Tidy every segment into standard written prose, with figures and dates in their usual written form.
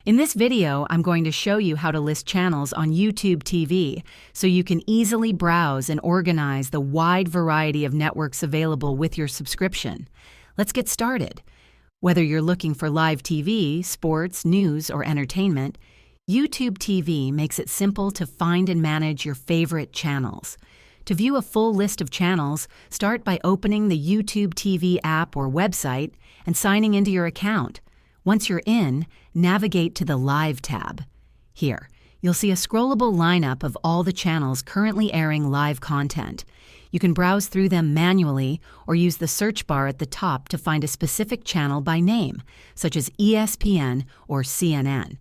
In this video, I'm going to show you how to list channels on YouTube TV so you can easily browse and organize the wide variety of networks available with your subscription. Let's get started. Whether you're looking for live TV, sports, news, or entertainment, YouTube TV makes it simple to find and manage your favorite channels. To view a full list of channels, start by opening the YouTube TV app or website and signing into your account. Once you're in, navigate to the Live tab. Here, you'll see a scrollable lineup of all the channels currently airing live content. You can browse through them manually or use the search bar at the top to find a specific channel by name, such as ESPN or CNN.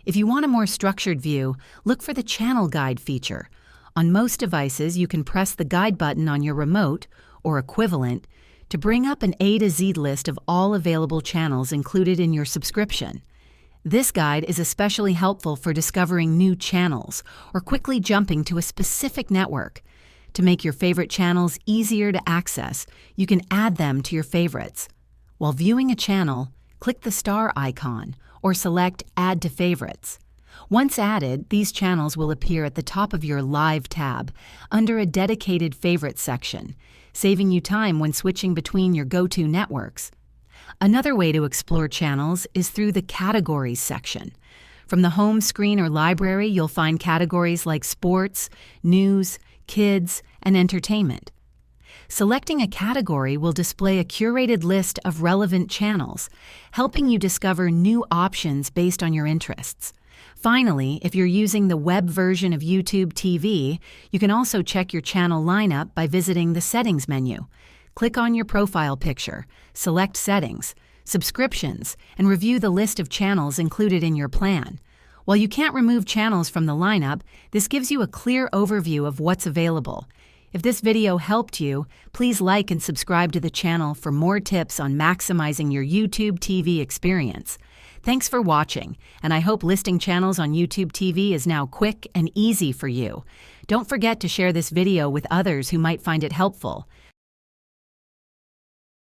If you want a more structured view, look for the Channel Guide feature. On most devices, you can press the guide button on your remote, or equivalent, to bring up an A to Z list of all available channels included in your subscription. This guide is especially helpful for discovering new channels or quickly jumping to a specific network. To make your favorite channels easier to access, you can add them to your favorites. While viewing a channel, click the star icon or select Add to Favorites. Once added, these channels will appear at the top of your Live tab under a dedicated Favorites section, saving you time when switching between your go-to networks. Another way to explore channels is through the Categories section. From the home screen or library, you'll find categories like sports, news, kids, and entertainment. Selecting a category will display a curated list of relevant channels, helping you discover new options based on your interests. Finally, if you're using the web version of YouTube TV, you can also check your channel lineup by visiting the Settings menu. Click on your profile picture, select Settings, Subscriptions, and review the list of channels included in your plan. While you can't remove channels from the lineup, this gives you a clear overview of what's available. If this video helped you, please like and subscribe to the channel for more tips on maximizing your YouTube TV experience. Thanks for watching, and I hope listing channels on YouTube TV is now quick and easy for you. Don't forget to share this video with others who might find it helpful.